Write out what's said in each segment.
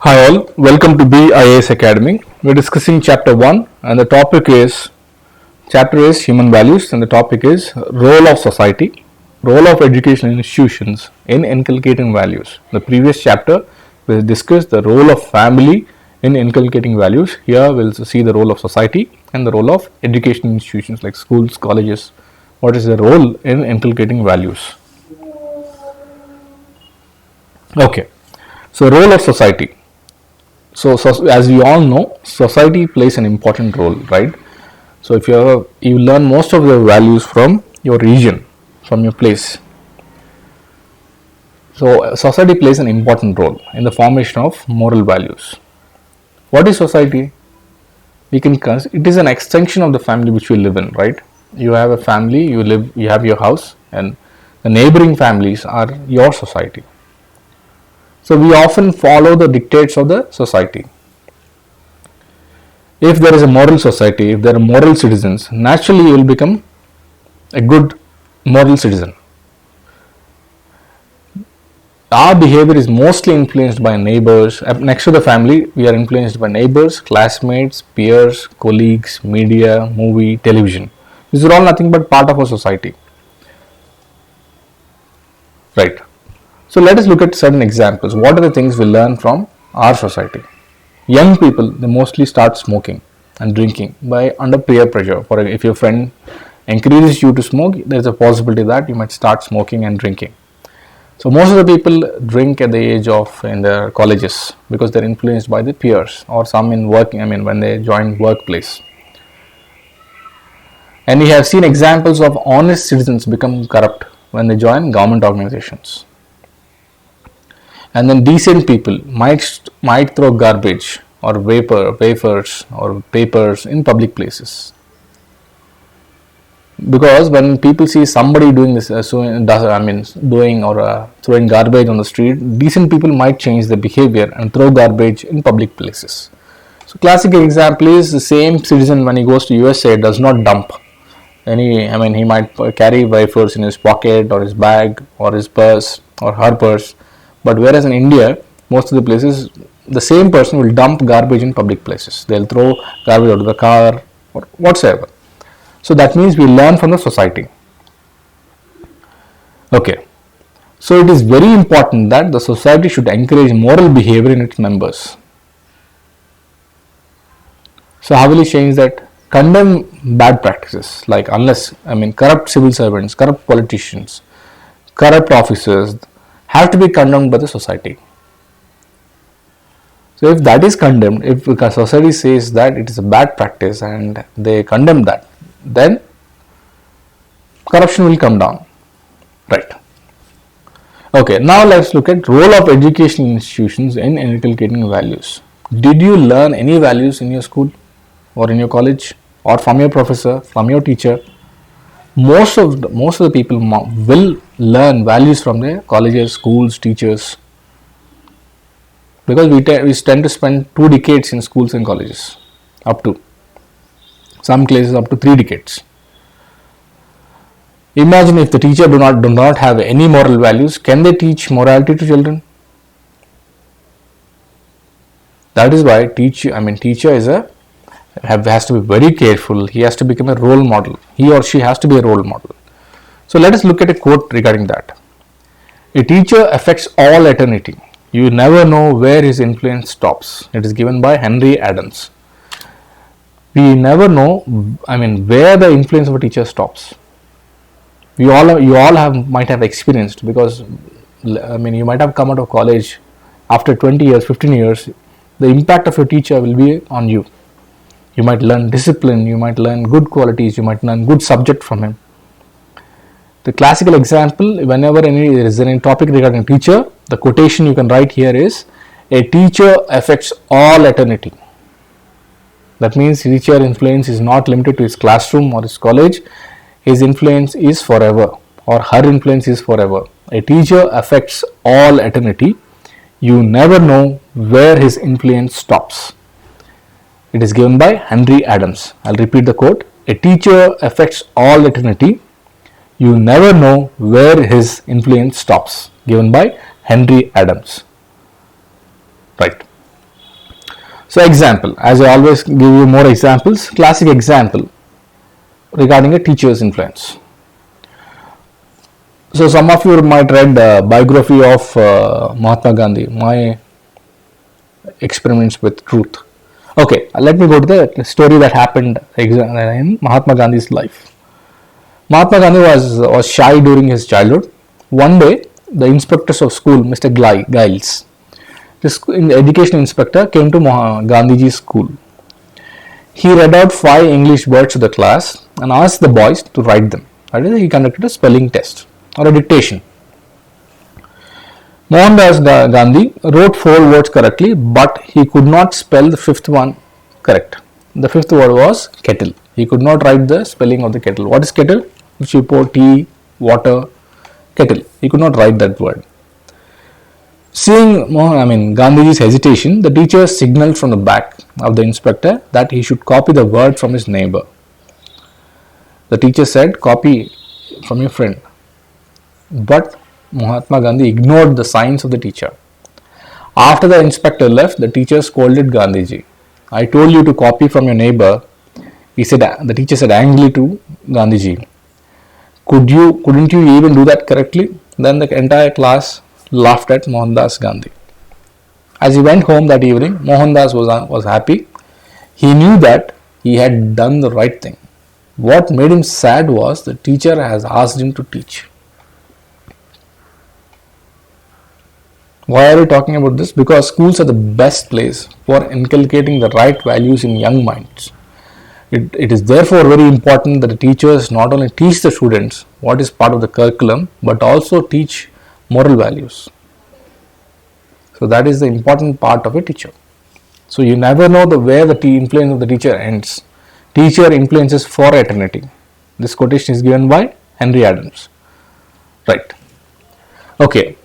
Hi all, welcome to IAS Academy. We're discussing chapter 1 and the chapter is human values and the topic is role of society, role of educational institutions in inculcating values. The previous chapter we discussed the role of family in inculcating values. Here we'll see the role of society and the role of educational institutions like schools, colleges. What is the role in inculcating values? Okay, so role of society. So as we all know, society plays an important role, right? So if you learn most of the values from your region, from your place. So society plays an important role in the formation of moral values. What is society? It is an extension of the family which we live in, right? You have a family, you have your house, and the neighboring families are your society. So we often follow the dictates of the society. If there is a moral society, if there are moral citizens, naturally you will become a good moral citizen. Our behavior is mostly influenced by neighbors. Next to the family, we are influenced by neighbors, classmates, peers, colleagues, media, movie, television. These are all nothing but part of our society. Right. So let us look at certain examples. What are the things we learn from our society? Young people, they mostly start smoking and drinking by under peer pressure. If your friend encourages you to smoke, there is a possibility that you might start smoking and drinking. So most of the people drink at the age of in their colleges because they're influenced by the peers or some in working. When they join workplace. And we have seen examples of honest citizens become corrupt when they join government organizations. And then decent people might throw garbage or wafers or papers in public places. Because when people see somebody doing this, doing or throwing garbage on the street, decent people might change their behavior and throw garbage in public places. So classic example is the same citizen when he goes to USA does not dump he might carry wafers in his pocket or his bag or his purse or her purse. But whereas in India, most of the places, the same person will dump garbage in public places. They'll throw garbage out of the car or whatsoever. So that means we learn from the society. Okay. So it is very important that the society should encourage moral behavior in its members. So how will you change that? Condemn bad practices like corrupt civil servants, corrupt politicians, corrupt officers have to be condemned by the society. So if that is condemned, if the society says that it is a bad practice and they condemn that, then corruption will come down. Right. Okay, now let's look at role of educational institutions in inculcating values. Did you learn any values in your school or in your college or from your professor, from your teacher? Most of the people will learn values from their colleges, schools, teachers, because we tend to spend 2 decades in schools and colleges, up to some places up to 3 decades. Imagine if the teacher do not have any moral values, can they teach morality to children? That is why teacher has to be very careful. He has to become a role model. He or she has to be a role model. So let us look at a quote regarding that. A teacher affects all eternity. You never know where his influence stops. It is given by Henry Adams. We never know, where the influence of a teacher stops. You all might have experienced, because you might have come out of college after 20 years, 15 years. The impact of your teacher will be on you. You might learn discipline, you might learn good qualities, you might learn good subject from him. The classical example, whenever there is any topic regarding teacher, the quotation you can write here is, a teacher affects all eternity. That means teacher influence is not limited to his classroom or his college. His influence is forever, or her influence is forever. A teacher affects all eternity. You never know where his influence stops. It is given by Henry Adams. I'll repeat the quote. A teacher affects all eternity. You never know where his influence stops. Given by Henry Adams. Right. So example, as I always give you more examples, classic example regarding a teacher's influence. So some of you might read biography of Mahatma Gandhi, My Experiments with Truth. Okay, let me go to the story that happened in Mahatma Gandhi's life. Mahatma Gandhi was shy during his childhood. One day, the inspectors of school, Mr. Giles, the education inspector, came to Gandhiji's school. He read out 5 English words to the class and asked the boys to write them. That is, he conducted a spelling test or a dictation. Mohandas Gandhi wrote 4 words correctly, but he could not spell the 5th one correct. The 5th word was kettle. He could not write the spelling of the kettle. What is kettle? Which you pour tea, water, kettle. He could not write that word. Seeing Gandhiji's hesitation, the teacher signaled from the back of the inspector that he should copy the word from his neighbor. The teacher said, copy from your friend. But Mahatma Gandhi ignored the signs of the teacher. After the inspector left, the teacher scolded Gandhiji. I told you to copy from your neighbor. The teacher said angrily to Gandhiji. Couldn't you even do that correctly? Then the entire class laughed at Mohandas Gandhi. As he went home that evening, Mohandas was happy. He knew that he had done the right thing. What made him sad was the teacher has asked him to teach. Why are we talking about this? Because schools are the best place for inculcating the right values in young minds. It is therefore very important that the teachers not only teach the students what is part of the curriculum, but also teach moral values. So that is the important part of a teacher. So you never know where the influence of the teacher ends. Teacher influences for eternity. This quotation is given by Henry Adams. Right. Okay.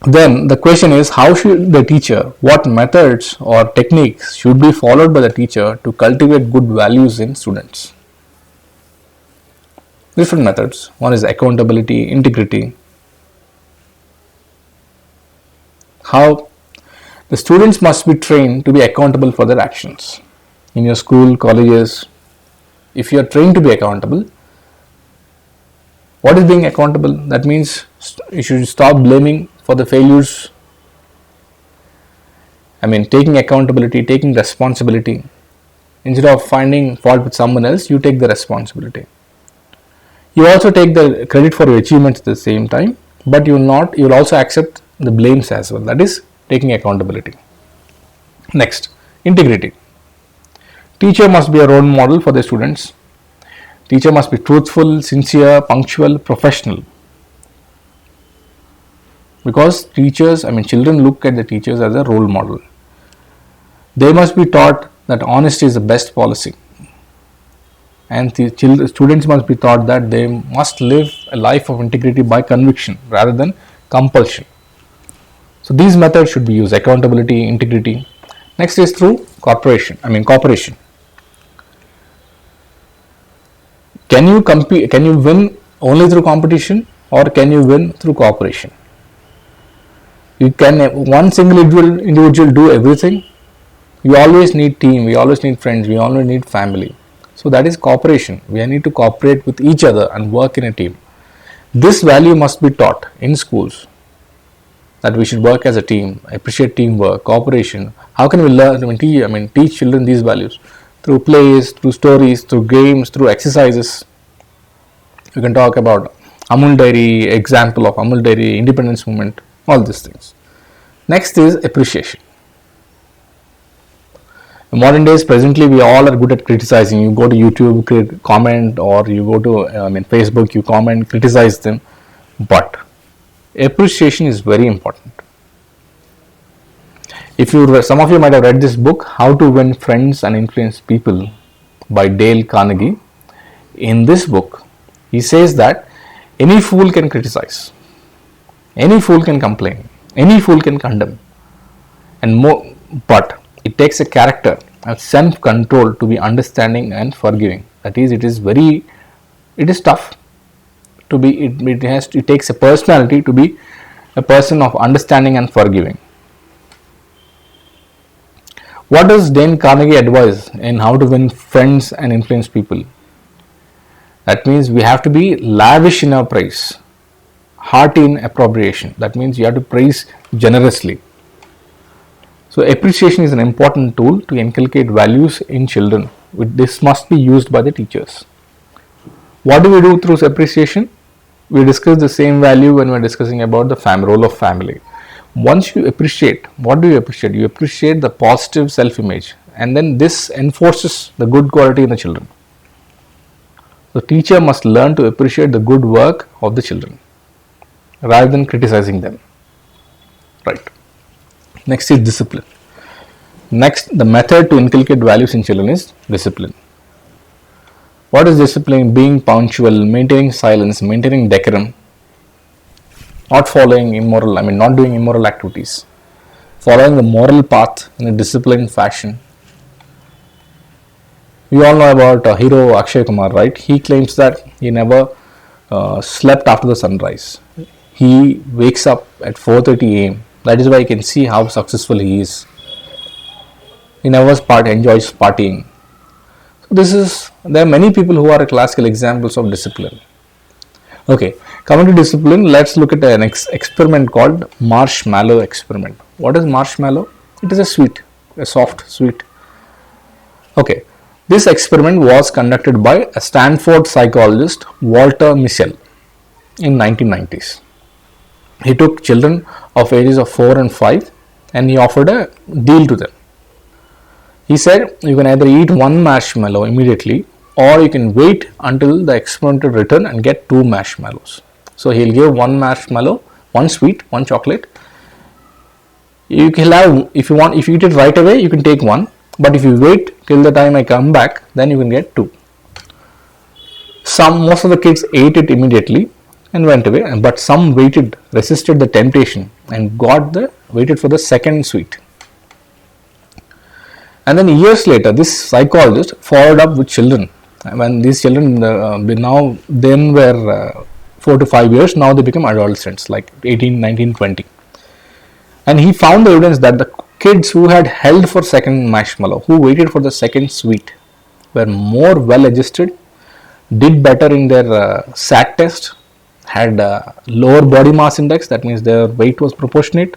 Then the question is, how should the teacher, what methods or techniques should be followed by the teacher to cultivate good values in students? Different methods. One is accountability, integrity. How the students must be trained to be accountable for their actions. In your school, colleges, if you are trained to be accountable, what is being accountable? That means you should stop blaming for the failures. Taking accountability, taking responsibility. Instead of finding fault with someone else, you take the responsibility. You also take the credit for your achievements at the same time, but you will also accept the blames as well. That is taking accountability. Next, integrity. Teacher must be a role model for the students. Teacher must be truthful, sincere, punctual, professional. Because children look at the teachers as a role model. They must be taught that honesty is the best policy. And the students must be taught that they must live a life of integrity by conviction rather than compulsion. So these methods should be used: accountability, integrity. Next is through cooperation. Can you win only through competition, or can you win through cooperation? One single individual do everything? We always need team, we always need friends, we always need family. So that is cooperation. We need to cooperate with each other and work in a team. This value must be taught in schools, that we should work as a team, appreciate teamwork, cooperation. How can we learn, teach children these values? Through plays, through stories, through games, through exercises. You can talk about Amul Dairy, example of Amul Dairy, independence movement, all these things. Next is appreciation. In modern days, presently, we all are good at criticizing. You go to YouTube, comment, or you go to Facebook, you comment, criticize them. But appreciation is very important. Some of you might have read this book, How to Win Friends and Influence People by Dale Carnegie. In this book, he says that any fool can criticize, any fool can complain, any fool can condemn, but it takes a character and self-control to be understanding and forgiving. That is, it is tough to be. It takes a personality to be a person of understanding and forgiving. What does Dane Carnegie advise in how to win friends and influence people? That means we have to be lavish in our praise, hearty in approbation. That means you have to praise generously. So appreciation is an important tool to inculcate values in children. This must be used by the teachers. What do we do through appreciation? We discuss the same value when we are discussing about the role of family. Once you appreciate, what do you appreciate? You appreciate the positive self-image, and then this enforces the good quality in the children. The teacher must learn to appreciate the good work of the children rather than criticizing them. Right. Next is discipline. Next, the method to inculcate values in children is discipline. What is discipline? Being punctual, maintaining silence, maintaining decorum, not doing immoral activities, following the moral path in a disciplined fashion. We all know about hero Akshay Kumar, right? He claims that he never slept after the sunrise. He wakes up at 4:30 a.m. That is why you can see how successful he is. He never enjoys partying. There are many people who are classical examples of discipline. Okay, coming to discipline, let's look at an experiment called marshmallow experiment. What is marshmallow? It is a soft sweet. Okay, this experiment was conducted by a Stanford psychologist, Walter Mischel, in 1990s. He took children of ages of 4 and 5 and he offered a deal to them. He said you can either eat one marshmallow immediately or you can wait until the experiment return and get 2 marshmallows. So he'll give one marshmallow, one sweet, one chocolate. You can have, if you eat it right away, you can take one. But if you wait till the time I come back, then you can get 2. Most of the kids ate it immediately and went away, but some resisted the temptation and waited for the second sweet. And then years later, this psychologist followed up with children. When these children were 4 to 5 years, now they become adolescents, like 18, 19, 20. And he found the evidence that the kids who had held for second marshmallow, who waited for the second sweet, were more well adjusted, did better in their SAT test, had lower body mass index, that means their weight was proportionate.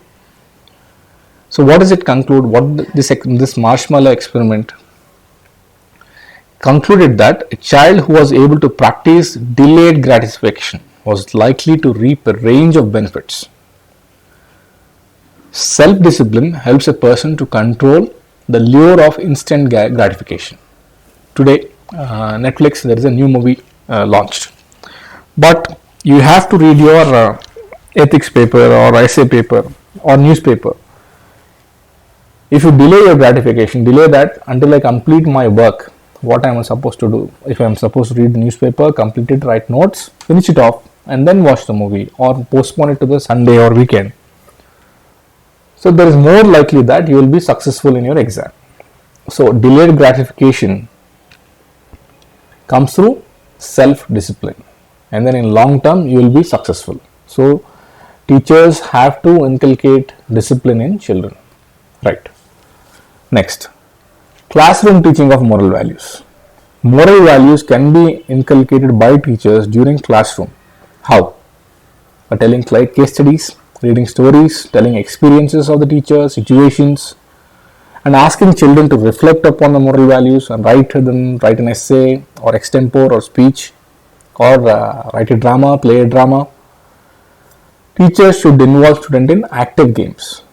So what does it conclude? What this marshmallow experiment concluded that a child who was able to practice delayed gratification was likely to reap a range of benefits. Self-discipline helps a person to control the lure of instant gratification. Today, Netflix, there is a new movie launched. But you have to read your ethics paper or essay paper or newspaper. If you delay your gratification, delay that until I complete my work, what I am supposed to do. If I am supposed to read the newspaper, complete it, write notes, finish it off, and then watch the movie or postpone it to the Sunday or weekend. So there is more likely that you will be successful in your exam. So delayed gratification comes through self-discipline, and then in long term you will be successful. So teachers have to inculcate discipline in children. Right. Next, classroom teaching of moral values. Moral values can be inculcated by teachers during classroom. How? By telling case studies, reading stories, telling experiences of the teacher, situations, and asking children to reflect upon the moral values and write an essay or extempore or speech, or write a drama, play a drama. Teachers should involve students in active games.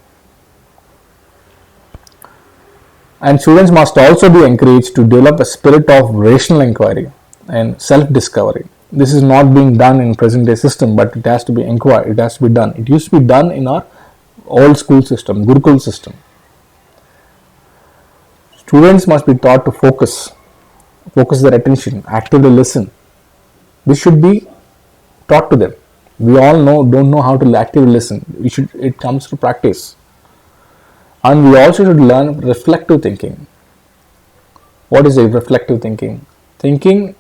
And students must also be encouraged to develop a spirit of rational inquiry and self-discovery. This is not being done in present day system, but it has to be inquired, it has to be done. It used to be done in our old school system, Gurukul system. Students must be taught to focus their attention, actively listen. This should be taught to them. We all don't know how to actively listen. It comes through practice. And we also should learn reflective thinking. What is a reflective thinking? Thinking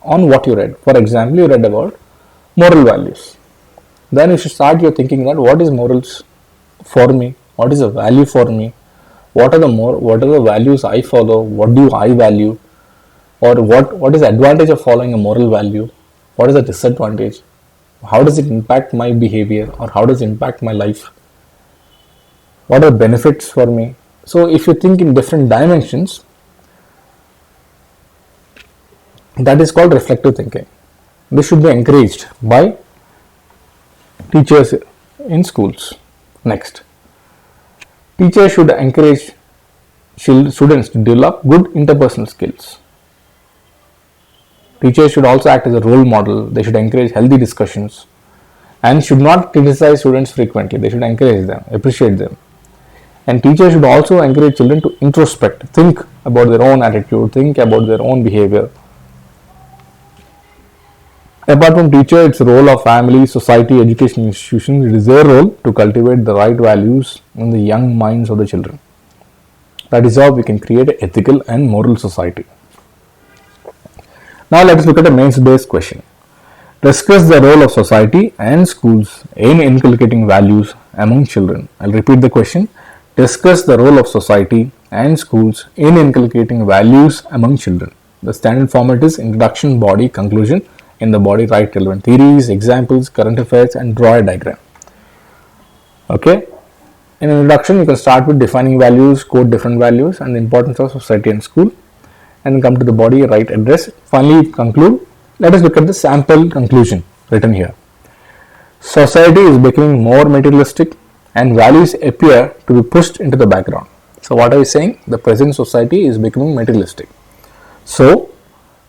on what you read. For example, you read about moral values. Then you should start your thinking that what is morals for me? What is a value for me? what are the values I follow, what do I value, or what is the advantage of following a moral value, what is the disadvantage, how does it impact my behavior, or how does it impact my life, what are the benefits for me. So if you think in different dimensions, that is called reflective thinking. This should be encouraged by teachers in schools. Next, teachers should encourage students to develop good interpersonal skills. Teachers should also act as a role model. They should encourage healthy discussions and should not criticize students frequently. They should encourage them, appreciate them. And teachers should also encourage children to introspect, think about their own attitude, think about their own behavior. Apart from teacher, it's the role of family, society, education institutions. It is their role to cultivate the right values in the young minds of the children. That is how we can create an ethical and moral society. Now let us look at a mains-based question. Discuss the role of society and schools in inculcating values among children. I'll repeat the question. Discuss the role of society and schools in inculcating values among children. The standard format is introduction, body, conclusion. In the body, write relevant theories, examples, current affairs, and draw a diagram. Okay. In introduction, you can start with defining values, quote different values, and the importance of society and school. And then come to the body, write address. Finally, conclude. Let us look at the sample conclusion written here. Society is becoming more materialistic and values appear to be pushed into the background. So what are we saying? The present society is becoming materialistic. So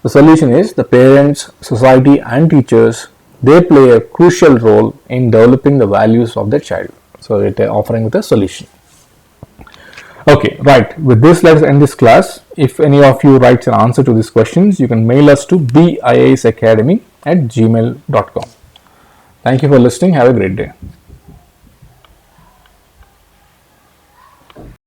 the solution is the parents, society and teachers, they play a crucial role in developing the values of their child. So it is offering with a solution. Okay, right. With this, let's end this class. If any of you writes an answer to these questions, you can mail us to beiasacademy@gmail.com. Thank you for listening. Have a great day.